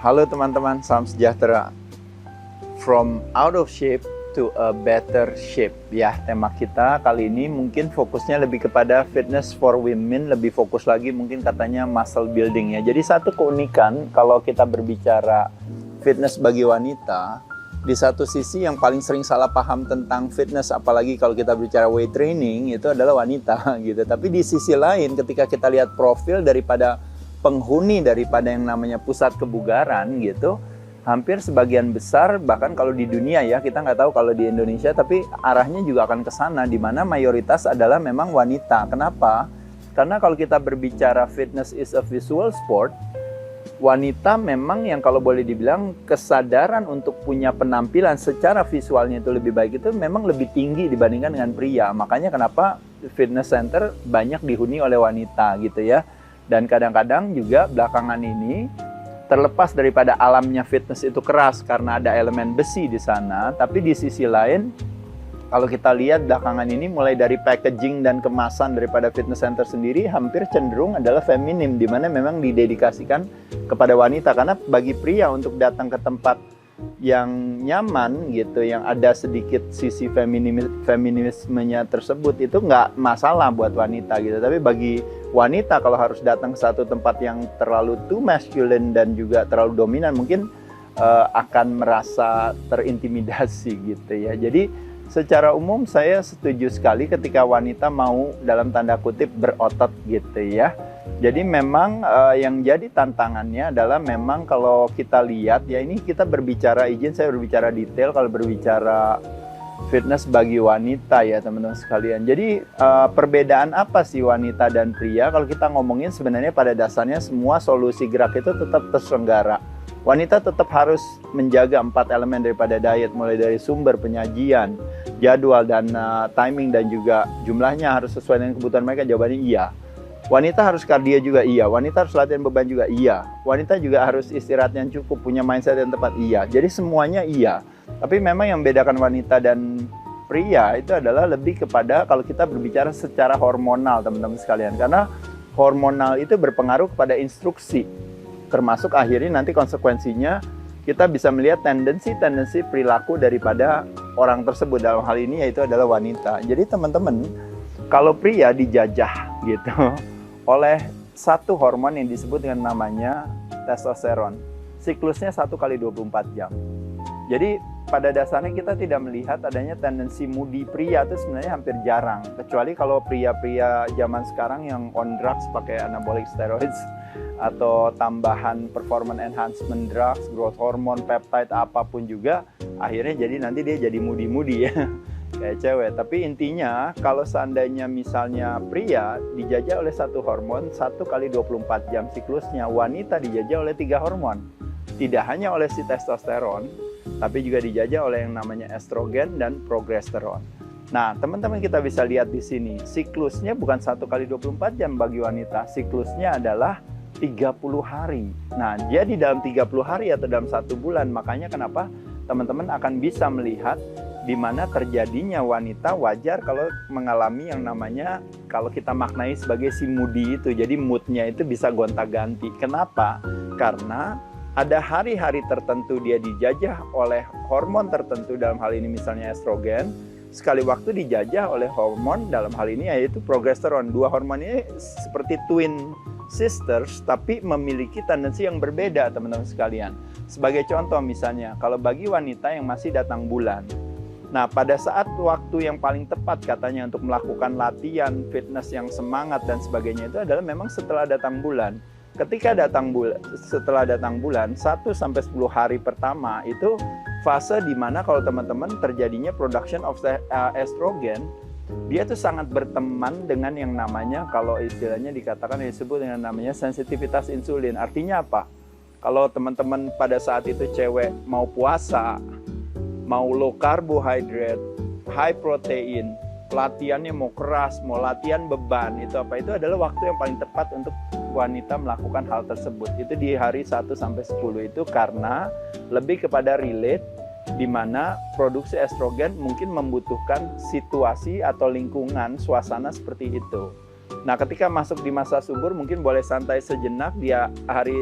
Halo teman-teman, salam sejahtera. From out of shape to a better shape. Ya, tema kita kali ini mungkin fokusnya lebih kepada fitness for women, lebih fokus lagi mungkin katanya muscle building ya. Jadi satu keunikan kalau kita berbicara fitness bagi wanita, di satu sisi yang paling sering salah paham tentang fitness, apalagi kalau kita bicara weight training, itu adalah wanita gitu. Tapi di sisi lain ketika kita lihat profil daripada penghuni daripada yang namanya pusat kebugaran gitu, hampir sebagian besar, bahkan kalau di dunia ya, kita nggak tahu kalau di Indonesia, tapi arahnya juga akan ke sana, di mana mayoritas adalah memang wanita. Kenapa? Karena kalau kita berbicara fitness is a visual sport, wanita memang yang kalau boleh dibilang kesadaran untuk punya penampilan secara visualnya itu lebih baik itu memang lebih tinggi dibandingkan dengan pria. Makanya kenapa fitness center banyak dihuni oleh wanita gitu ya. Dan kadang-kadang juga belakangan ini terlepas daripada alamnya fitness itu keras karena ada elemen besi di sana, tapi di sisi lain kalau kita lihat belakangan ini mulai dari packaging dan kemasan daripada fitness center sendiri hampir cenderung adalah feminim, di mana memang didedikasikan kepada wanita. Karena bagi pria untuk datang ke tempat yang nyaman gitu, yang ada sedikit sisi feminismenya tersebut, itu nggak masalah buat wanita gitu. Tapi bagi wanita kalau harus datang ke satu tempat yang terlalu too masculine dan juga terlalu dominan, mungkin akan merasa terintimidasi gitu ya. Jadi secara umum saya setuju sekali ketika wanita mau dalam tanda kutip berotot gitu ya. Jadi memang yang jadi tantangannya adalah memang kalau kita lihat ya, ini kita berbicara, izin saya berbicara detail kalau berbicara fitness bagi wanita ya teman-teman sekalian. Jadi perbedaan apa sih wanita dan pria? Kalau kita ngomongin sebenarnya pada dasarnya semua solusi gerak itu tetap terselenggara. Wanita tetap harus menjaga 4 elemen daripada diet, mulai dari sumber, penyajian, jadwal, dan timing, dan juga jumlahnya harus sesuai dengan kebutuhan mereka. Jawabannya iya. Wanita harus kardio juga, iya. Wanita harus latihan beban juga, iya. Wanita juga harus istirahat yang cukup, punya mindset yang tepat, iya. Jadi semuanya iya. Tapi memang yang membedakan wanita dan pria itu adalah lebih kepada kalau kita berbicara secara hormonal teman-teman sekalian. Karena hormonal itu berpengaruh kepada instruksi. Termasuk akhirnya nanti konsekuensinya kita bisa melihat tendensi perilaku daripada orang tersebut, dalam hal ini yaitu adalah wanita. Jadi teman-teman, kalau pria dijajah gitu oleh satu hormon yang disebut dengan namanya testosteron. Siklusnya 1 kali 24 jam. Jadi pada dasarnya kita tidak melihat adanya tendensi moody pria itu sebenarnya hampir jarang. Kecuali kalau pria-pria zaman sekarang yang on drugs pakai anabolic steroids atau tambahan performance enhancement drugs, growth hormone, peptide, apapun juga, akhirnya jadi nanti dia jadi moody ya, kayak cewek. Tapi intinya kalau seandainya misalnya pria dijajah oleh satu hormon 1 kali 24 jam siklusnya, wanita dijajah oleh 3 hormon. Tidak hanya oleh si testosteron, tapi juga dijajah oleh yang namanya estrogen dan progesteron. Nah, teman-teman kita bisa lihat di sini, siklusnya bukan 1 kali 24 jam bagi wanita, siklusnya adalah 30 hari. Nah, jadi dalam 30 hari atau dalam 1 bulan, makanya kenapa teman-teman akan bisa melihat di mana terjadinya wanita wajar kalau mengalami yang namanya, kalau kita maknai sebagai si moody itu, jadi moodnya itu bisa gonta-ganti. Kenapa? Karena ada hari-hari tertentu dia dijajah oleh hormon tertentu, dalam hal ini misalnya estrogen, sekali waktu dijajah oleh hormon dalam hal ini yaitu progesteron. Dua hormon ini seperti twin sisters tapi memiliki tendensi yang berbeda teman-teman sekalian. Sebagai contoh misalnya, kalau bagi wanita yang masih datang bulan, nah pada saat waktu yang paling tepat katanya untuk melakukan latihan fitness yang semangat dan sebagainya itu adalah memang setelah datang bulan. Ketika setelah datang bulan 1-10 hari pertama itu fase di mana kalau teman-teman terjadinya production of estrogen, dia tuh sangat berteman dengan yang namanya, kalau istilahnya dikatakan disebut dengan namanya sensitivitas insulin. Artinya apa? Kalau teman-teman pada saat itu cewek mau puasa, mau low carbohydrate, high protein, latihannya mau keras, mau latihan beban, itu adalah waktu yang paling tepat untuk wanita melakukan hal tersebut. Itu di hari 1-10 itu karena lebih kepada relate, di mana produksi estrogen mungkin membutuhkan situasi atau lingkungan, suasana seperti itu. Nah, ketika masuk di masa subur mungkin boleh santai sejenak, dia hari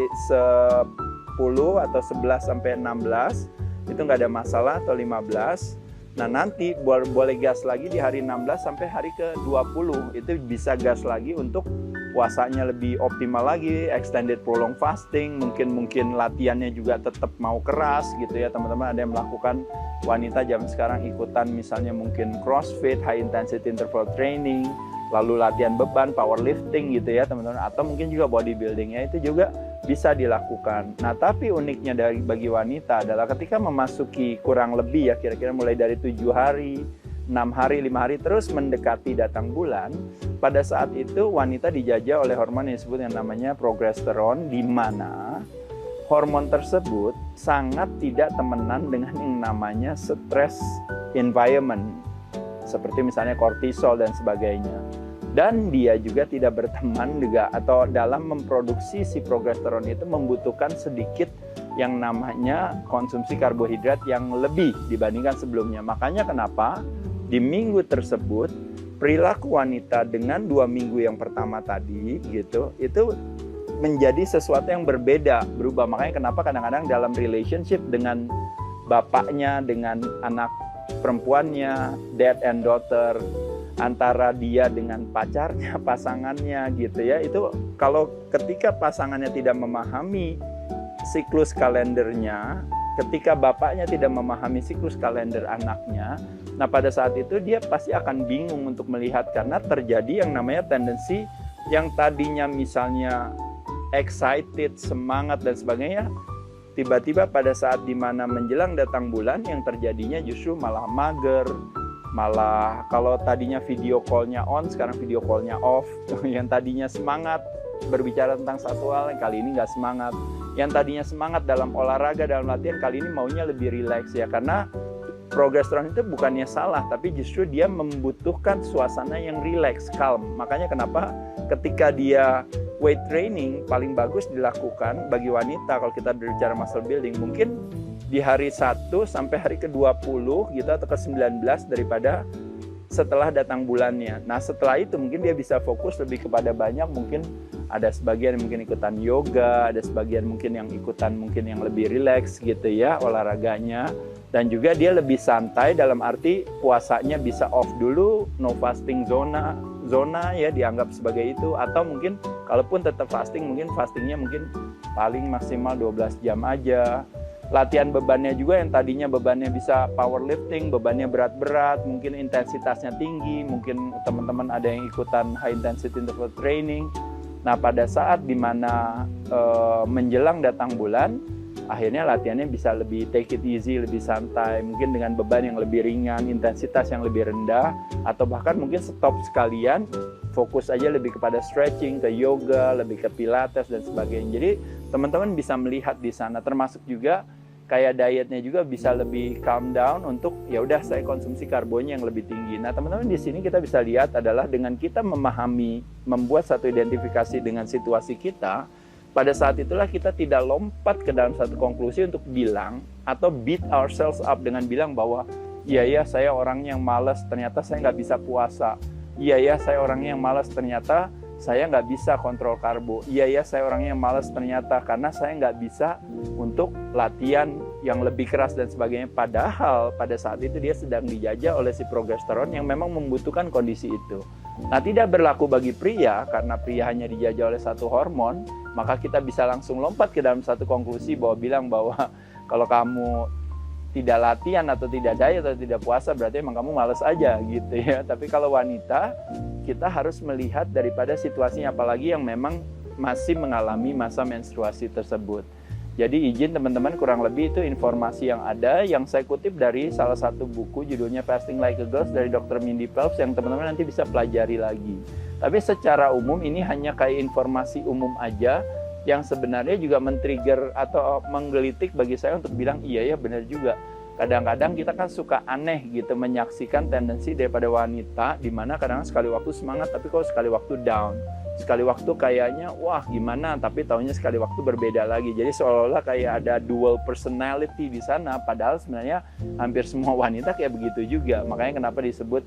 10 atau 11 sampai 16 itu nggak ada masalah, atau 15. Nah nanti boleh gas lagi di hari 16 sampai hari ke-20, itu bisa gas lagi untuk puasanya lebih optimal lagi, extended prolonged fasting, mungkin latihannya juga tetap mau keras gitu ya teman-teman. Ada yang melakukan, wanita zaman sekarang ikutan misalnya mungkin crossfit, high intensity interval training, lalu latihan beban, powerlifting gitu ya teman-teman, atau mungkin juga bodybuildingnya itu juga bisa dilakukan. Nah tapi uniknya bagi wanita adalah ketika memasuki kurang lebih ya kira-kira mulai dari 7 hari, 6 hari, 5 hari terus mendekati datang bulan, pada saat itu wanita dijajah oleh hormon yang disebut yang namanya progesteron, di mana hormon tersebut sangat tidak temenan dengan yang namanya stress environment, seperti misalnya kortisol dan sebagainya. Dan dia juga tidak berteman juga, atau dalam memproduksi si progesteron itu membutuhkan sedikit yang namanya konsumsi karbohidrat yang lebih dibandingkan sebelumnya. Makanya kenapa di minggu tersebut perilaku wanita dengan 2 minggu yang pertama tadi gitu, itu menjadi sesuatu yang berbeda, berubah. Makanya kenapa kadang-kadang dalam relationship dengan bapaknya, dengan anak perempuannya, dad and daughter, antara dia dengan pacarnya, pasangannya gitu ya, itu kalau ketika pasangannya tidak memahami siklus kalendernya, ketika bapaknya tidak memahami siklus kalender anaknya, nah pada saat itu dia pasti akan bingung untuk melihat, karena terjadi yang namanya tendensi yang tadinya misalnya excited, semangat dan sebagainya, tiba-tiba pada saat dimana menjelang datang bulan yang terjadinya justru malah mager, malah kalau tadinya video call-nya on, sekarang video call-nya off. Yang tadinya semangat berbicara tentang satu hal, yang kali ini nggak semangat. Yang tadinya semangat dalam olahraga, dalam latihan, kali ini maunya lebih rileks ya, karena progesteron itu bukannya salah, tapi justru dia membutuhkan suasana yang rileks, calm. Makanya kenapa ketika dia weight training paling bagus dilakukan bagi wanita kalau kita berbicara muscle building, mungkin di hari 1 sampai hari ke-20 gitu, atau ke-19 daripada setelah datang bulannya. Nah setelah itu mungkin dia bisa fokus lebih kepada banyak, mungkin ada sebagian yang mungkin ikutan yoga, ada sebagian mungkin yang ikutan mungkin yang lebih rileks gitu ya olahraganya. Dan juga dia lebih santai, dalam arti puasanya bisa off dulu, no fasting zona ya dianggap sebagai itu. Atau mungkin kalaupun tetap fasting, mungkin fastingnya mungkin paling maksimal 12 jam aja. Latihan bebannya juga yang tadinya bebannya bisa powerlifting, bebannya berat-berat, mungkin intensitasnya tinggi, mungkin teman-teman ada yang ikutan high intensity interval training. Nah pada saat dimana menjelang datang bulan, akhirnya latihannya bisa lebih take it easy, lebih santai, mungkin dengan beban yang lebih ringan, intensitas yang lebih rendah, atau bahkan mungkin stop sekalian, fokus aja lebih kepada stretching, ke yoga, lebih ke pilates dan sebagainya. Jadi teman-teman bisa melihat di sana, termasuk juga kayak dietnya juga bisa lebih calm down untuk ya udah saya konsumsi karbonnya yang lebih tinggi. Nah teman-teman di sini kita bisa lihat adalah dengan kita memahami, membuat satu identifikasi dengan situasi kita, pada saat itulah kita tidak lompat ke dalam satu konklusi untuk bilang atau beat ourselves up dengan bilang bahwa iya ya saya orang yang malas, ternyata saya nggak bisa puasa. Iya ya saya orang yang malas, ternyata saya nggak bisa kontrol karbo. Iya ya saya orangnya yang malas ternyata karena saya nggak bisa untuk latihan yang lebih keras dan sebagainya. Padahal pada saat itu dia sedang dijajah oleh si progesteron yang memang membutuhkan kondisi itu. Nah tidak berlaku bagi pria, karena pria hanya dijajah oleh satu hormon, maka kita bisa langsung lompat ke dalam satu konklusi bahwa bilang bahwa kalau kamu tidak latihan atau tidak diet atau tidak puasa berarti emang kamu malas aja gitu ya. Tapi kalau wanita kita harus melihat daripada situasinya, apalagi yang memang masih mengalami masa menstruasi tersebut. Jadi izin teman-teman, kurang lebih itu informasi yang ada, yang saya kutip dari salah satu buku judulnya Fasting Like a Girl dari Dr. Mindy Phelps, yang teman-teman nanti bisa pelajari lagi. Tapi secara umum ini hanya kayak informasi umum aja yang sebenarnya juga men-trigger atau menggelitik bagi saya untuk bilang iya ya benar juga. Kadang-kadang kita kan suka aneh gitu menyaksikan tendensi daripada wanita di mana kadang sekali waktu semangat tapi kok sekali waktu down. Sekali waktu kayaknya wah gimana tapi taunya sekali waktu berbeda lagi. Jadi seolah-olah kayak ada dual personality di sana, padahal sebenarnya hampir semua wanita kayak begitu juga. Makanya kenapa disebut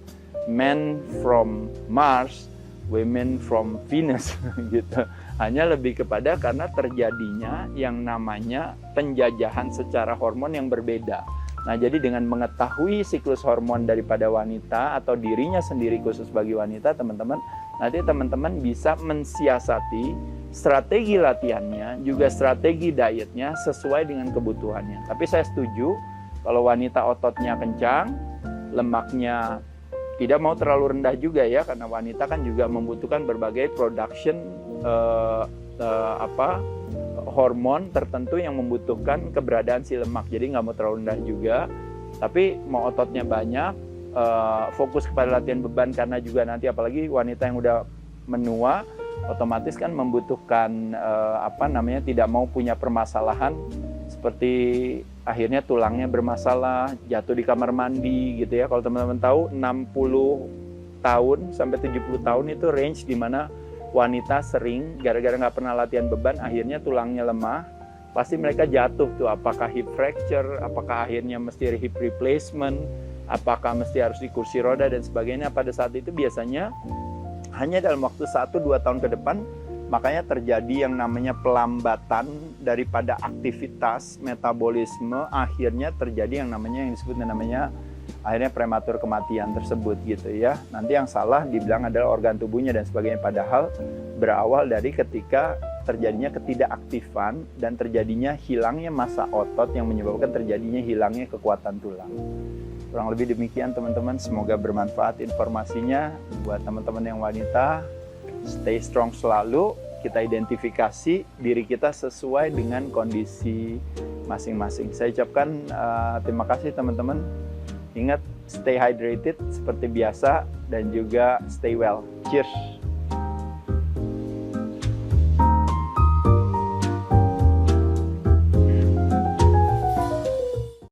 men from Mars, women from Venus gitu. Hanya lebih kepada karena terjadinya yang namanya penjajahan secara hormon yang berbeda. Nah, jadi dengan mengetahui siklus hormon daripada wanita atau dirinya sendiri khusus bagi wanita, teman-teman, nanti teman-teman bisa mensiasati strategi latihannya, juga strategi dietnya sesuai dengan kebutuhannya. Tapi saya setuju, kalau wanita ototnya kencang, lemaknya tidak mau terlalu rendah juga ya, karena wanita kan juga membutuhkan berbagai production hormon tertentu yang membutuhkan keberadaan si lemak. Jadi nggak mau terlalu rendah juga, tapi mau ototnya banyak, fokus kepada latihan beban, karena juga nanti apalagi wanita yang udah menua, otomatis kan membutuhkan tidak mau punya permasalahan seperti akhirnya tulangnya bermasalah, jatuh di kamar mandi gitu ya. Kalau teman-teman tahu 60 tahun sampai 70 tahun itu range di mana wanita sering gara-gara nggak pernah latihan beban akhirnya tulangnya lemah, pasti mereka jatuh tuh, apakah hip fracture, apakah akhirnya mesti hip replacement, apakah mesti harus di kursi roda dan sebagainya. Pada saat itu biasanya hanya dalam waktu 1-2 tahun ke depan, makanya terjadi yang namanya pelambatan daripada aktivitas metabolisme, akhirnya terjadi yang disebut akhirnya prematur kematian tersebut gitu ya. Nanti yang salah dibilang adalah organ tubuhnya dan sebagainya, padahal berawal dari ketika terjadinya ketidakaktifan dan terjadinya hilangnya massa otot yang menyebabkan terjadinya hilangnya kekuatan tulang. Kurang lebih demikian teman-teman, semoga bermanfaat informasinya buat teman-teman yang wanita. Stay strong selalu, kita identifikasi diri kita sesuai dengan kondisi masing-masing. Saya ucapkan terima kasih teman-teman. Ingat, stay hydrated seperti biasa dan juga stay well. Cheers!